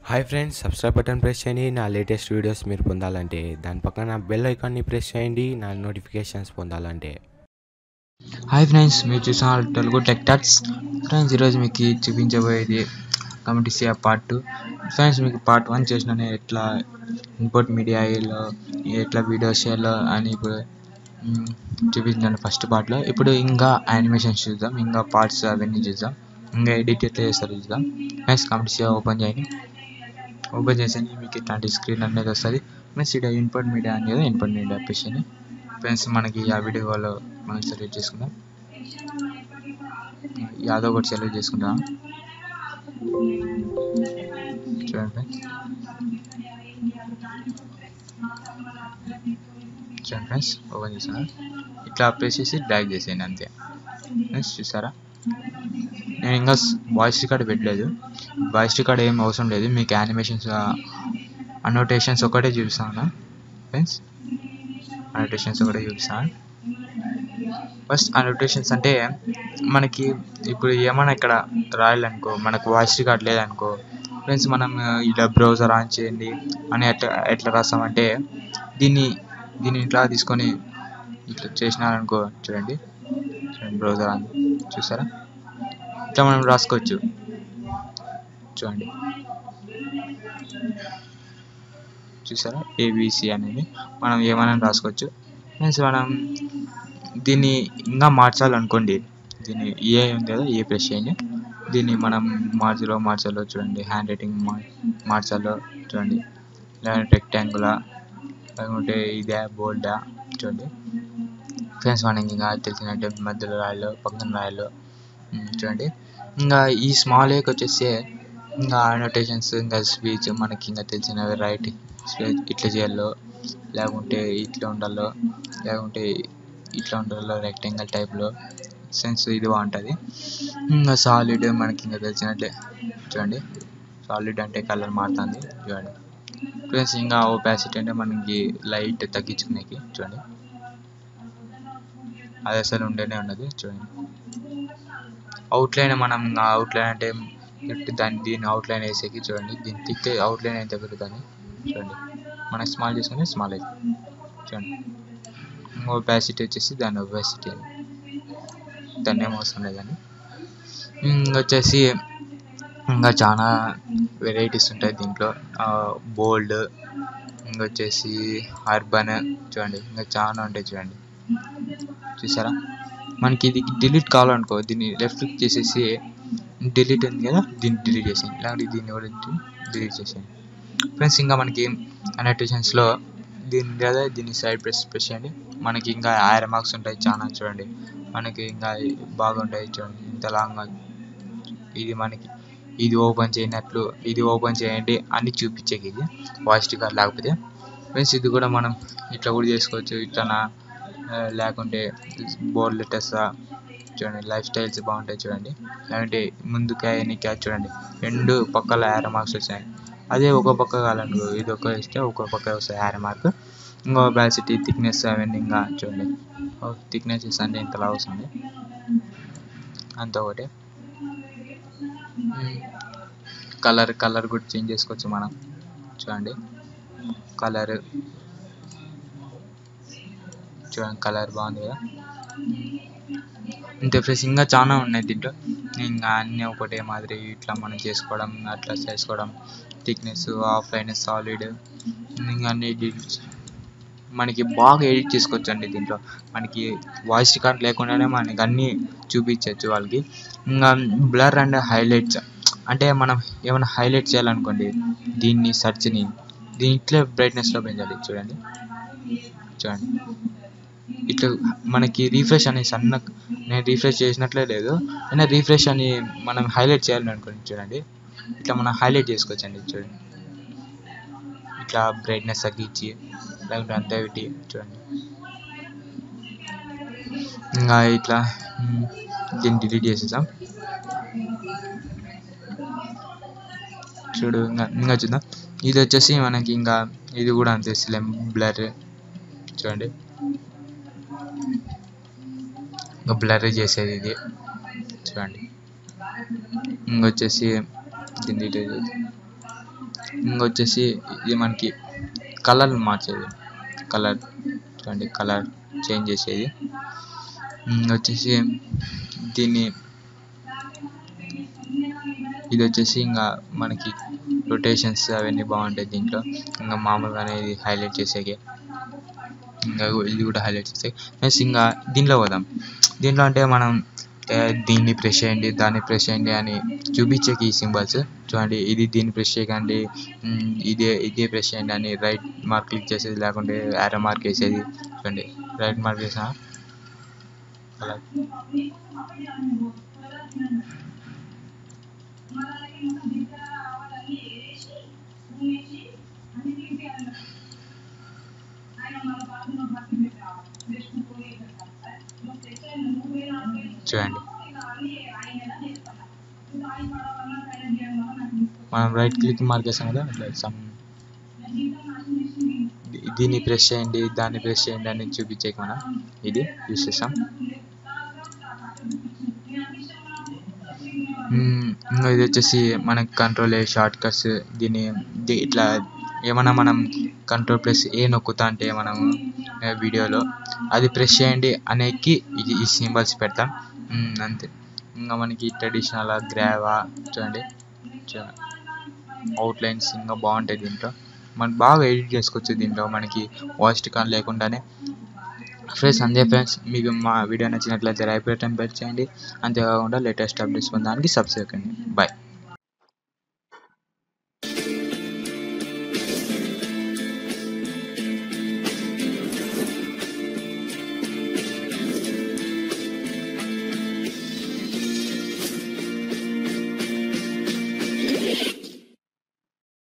Hi friends, subscribe button press చేయండి. నా latest videos మీరు పొందాలంటే దాని పక్కన బెల్ ఐకాన్ని ప్రెస్ చేయండి. నా నోటిఫికేషన్స్ పొందాలంటే. హాయ్ ఫ్రెండ్స్, మీరు చూసిన తెలుగు టెక్ టాక్స్. ఫ్రెండ్స్, ఈరోజు మీకు చూపించబోయేది కమిటీసీ పార్ట్ 2. ఫ్రెండ్స్, మీకు పార్ట్ 1 చేసిన ఎట్లా ఇంపోర్ట్ మీడియాలో ఎట్లా వీడియోస్ చేయాలో అని ఇప్పుడు చూపించాను ఫస్ట్ పార్ట్లో. ఇప్పుడు ఇంకా యానిమేషన్స్ చూద్దాం, ఇంకా పార్ట్స్ అవన్నీ చూద్దాం, ఇంకా ఎడిట్ ఎట్లా చేస్తారో చూద్దాం. ఫ్రెండ్స్, కమిటీసీ ఓపెన్ చేయండి. ఓపెన్ చేసి మీకు ఇట్లాంటి స్క్రీన్ అనేది వస్తుంది. ఫ్రెండ్స్, ఇక్కడ ఇంపోర్ట్ మీడియా అనేది ఇంపోర్ట్ మీడియా ఆపేషన్. ఫ్రెండ్స్, మనకి ఆ వీడియోలో మనం సెలెక్ట్ చేసుకుందాం. యాదో ఒకటి సెలెక్ట్ చేసుకుందాం. చూడండి ఫ్రెండ్స్, ఓపెన్ చేసాను. ఇట్లా ప్రెస్ చేసి డ్రాగ్ చేసేయండి, అంతే. ఫ్రెండ్స్, చూసారా, నేను ఇంకా వాయిస్ రికార్డ్ పెట్టలేదు. వాయిస్ రికార్డ్ ఏం అవసరం లేదు, మీకు యానిమేషన్స్ అనోటేషన్స్ ఒకటే చూపిస్తాను. ఫ్రెండ్స్, అనోటేషన్స్ ఒకటే చూపిస్తాను. ఫస్ట్ అనోటేషన్స్ అంటే మనకి ఇప్పుడు ఏమైనా ఇక్కడ రాయాలనుకో, మనకు వాయిస్ రికార్డ్ లేదనుకో ఫ్రెండ్స్, మనం ఇలా బ్రౌజర్ ఆన్ చేయండి అని ఎట్లా రాస్తామంటే దీన్ని ఇట్లా తీసుకొని ఇట్లా చేసినారనుకో, చూడండి బ్రౌజర్ ఆన్, చూసారా, ఇట్లా మనం రాసుకోవచ్చు. చూడండి, చూసారా, ఏబిసి అనేది మనం ఏమైనా రాసుకోవచ్చు. మీన్స్ మనం దీన్ని ఇంకా మార్చాలనుకోండి, దీన్ని ఏ ఉంది కదా, ఏ ప్రెస్ చేయండి. దీన్ని మనం మార్చాలో చూడండి, హ్యాండ్ రైటింగ్ మార్చాలో చూడండి, లేదంటే రెక్టాంగులా, లేకుంటే ఇదే బోల్డా, చూడండి. ఫ్రెండ్స్, మనకి ఇంకా తెలిసినట్టే మధ్యలో రాయాలో, పక్కన రాయాలో, చూడండి. ఇంకా ఈ స్మాల్ ఏకి వచ్చేసి ఇంకా అనోటేషన్స్, ఇంకా స్పీచ్ మనకి ఇంకా తెలిసినవి, రైట్ స్పీచ్ ఇట్లా చేయాలో, లేకుంటే ఇట్లా ఉండాలో, లేకుంటే ఇట్లా ఉండాలో, రెక్టాంగిల్ టైప్లో. సెన్స్ ఇది బాగుంటుంది. ఇంకా సాలిడ్ మనకి ఇంకా తెలిసినట్లే, చూడండి, సాలిడ్ అంటే కలర్ మారుతుంది, చూడండి. ప్లస్ ఇంకా ఓపాసిటీ అంటే మనకి లైట్ తగ్గించుకునేకి, చూడండి, అది అసలు ఉండేనే ఉన్నది, చూడండి. అవుట్లైన్ మనం అవుట్లైన్ అంటే దీన్ని అవుట్లైన్ వేసేకి, చూడండి, దీన్ని తిక్కే అవుట్లైన్ అయితే పెరుగుతుంది, చూడండి. మనం స్మాల్ చేసుకుని స్మాల్ అయితే, చూడండి. ఓపాసిటీ వచ్చేసి దాని ఓపాసిటీ, దాన్ని ఏం అవసరం లేదని. వచ్చేసి ఇంకా చాలా వెరైటీస్ ఉంటాయి దీంట్లో. బోల్డ్, ఇంకొచ్చేసి అర్బన్, చూడండి, ఇంకా చాలా ఉంటాయి, చూడండి. చూసారా, మనకి ఇది డిలీట్ కావాలనుకో దీన్ని లెఫ్ట్ క్లిక్ చేసేసి డిలీట్ ఉంది కదా, దీన్ని డిలీట్ చేసేయండి, లేకపోతే దీన్ని కూడా డిలీట్ చేసేయండి. ఫ్రెండ్స్, ఇంకా మనకి అనోటేషన్స్లో దీన్ని లేదా దీన్ని సైడ్ ప్రెస్ చేయండి. మనకి ఇంకా ఆరో మార్క్స్ ఉంటాయి చాలా, చూడండి. మనకి ఇంకా బాగుంటాయి, చూడండి, ఇంత లాంగ్. ఇది మనకి ఇది ఓపెన్ చేయనట్లు, ఇది ఓపెన్ చేయండి అని చూపించేకి, ఇది వాయిస్ రికార్డ్ లేకపోతే. ఫ్రెండ్స్, ఇది కూడా మనం ఇట్లా కూడా చేసుకోవచ్చు, ఇట్లా లేకుంటే బోర్డ్ లెటర్స్, చూడండి, లైఫ్ స్టైల్స్ బాగుంటాయి, చూడండి. లేదంటే ముందుకే వెనక్కి, చూడండి, రెండు పక్కల యారో మార్క్స్ వచ్చాయి. అదే ఒక పక్క కావాలనుకో, ఇది ఒక ఇస్తే ఒక పక్క వస్తాయి యారో మార్క్. ఇంకా ఒపాసిటీ, థిక్నెస్ అవన్నీ ఇంకా చూడండి, థిక్నెస్ అంటే ఇంతలా వస్తుంది, అంత ఒకటే. కలర్ కూడా చేంజ్ చేసుకోవచ్చు మనం, చూడండి. కలర్ చూడండి, కలర్ బాగుంది కదా. ఇంత ఫ్రెష్ ఇంకా చాలా ఉన్నాయి దీంట్లో. ఇంకా అన్నీ ఒకటే మాదిరి ఇట్లా మనం చేసుకోవడం, అట్లా చేసుకోవడం. థిక్నెస్, ఆఫ్లైన్, సాలిడ్, ఇంకా అన్ని మనకి బాగా ఎడిట్ చేసుకోవచ్చు అండి దీంట్లో. మనకి వాయిస్ రికార్డ్ లేకుండానే మనకి అన్నీ చూపించవచ్చు వాళ్ళకి. ఇంకా బ్లర్ అండ్ హైలైట్స్ అంటే మనం ఏమైనా హైలైట్ చేయాలనుకోండి, దీన్ని దీని ఇట్లే బ్రైట్నెస్లో పెంచాలి, చూడండి. ఇట్లా మనకి రీఫ్రెష్ అని నేను రీఫ్రెష్ చేసినట్లే లేదు, అయినా రీఫ్రెష్ అని మనం హైలైట్ చేయాలని అనుకోండి, చూడండి, ఇట్లా మనం హైలైట్ చేసుకోవచ్చండి, చూడండి. ఇట్లా బ్రైట్నెస్ తగ్గించి లేకుంటే అంతా పెట్టి, చూడండి. ఇంకా ఇట్లా దీన్ని డిలీట్ చేసేసాం. చూడు, ఇంకా చూద్దాం. ఇది వచ్చేసి మనకి ఇంకా ఇది కూడా అంతే, స్లెమ్ బ్లర్, చూడండి, ఇంకా బ్లర్ చేసేది ఇది, చూడండి. ఇంకొచ్చేసి దీన్ని ఇంకొచ్చేసి ఇది మనకి కలర్ మార్చేది, కలర్ చూడండి, కలర్ చేంజ్ చేసేది. వచ్చేసి దీన్ని ఇది వచ్చేసి ఇంకా మనకి రొటేషన్స్ అవన్నీ బాగుంటాయి దీంట్లో. ఇంకా మామూలుగానే ఇది హైలైట్ చేసేకి, ఇంకా ఇది కూడా హైలైట్ చేసే. నెక్స్ట్ ఇంకా దీంట్లో పోదాం. దీంట్లో అంటే మనం దీన్ని ప్రెస్ చేయండి, దాన్ని ప్రెస్ చేయండి అని చూపించేకి ఈ సింబల్స్ చూడండి. ఇది దీన్ని ప్రెస్ చేయకండి, ఇదే ప్రెస్ చేయండి అని రైట్ మార్క్ క్లిక్ చేసేది, లేకుంటే యారో మార్క్ వేసేది. చూడండి రైట్ మార్క్ వేసా అలా చూడండి. మనం రైట్ క్లిక్ మార్క్ వేసాం కదా, దీన్ని ప్రెస్ చేయండి, దాన్ని ప్రెస్ చేయండి అని చూపించేకి మనం ఇది యూస్ చేస్తాం. ఇంకా ఇది వచ్చేసి మనకి కంట్రోల్ షార్ట్ కట్స్. దీన్ని ఇట్లా ఏమన్నా మనం కంట్రోల్ ప్లస్ నొక్కుతా అంటే మనం వీడియోలో అది ప్రెస్ చేయండి అనేకి ఈ సింబల్స్ పెడతాం, అంతే. ఇంకా మనకి ట్రెడిషనల్ గ్రావా చూడండి, అవుట్లైన్స్ ఇంకా బాగుంటాయి దీంట్లో. మనం బాగా ఎడిట్ చేసుకోవచ్చు దీంట్లో, మనకి వాయిస్ కాల్ లేకుండానే. ఫ్రెండ్స్ అంతే ఫ్రెండ్స్, మీకు మా వీడియో నచ్చినట్లయితే లైక్ బటన్ ప్రెస్ చేయండి. అంతేకాకుండా లేటెస్ట్ అప్డేట్స్ పొందడానికి సబ్స్క్రైబ్ చేయండి. బాయ్.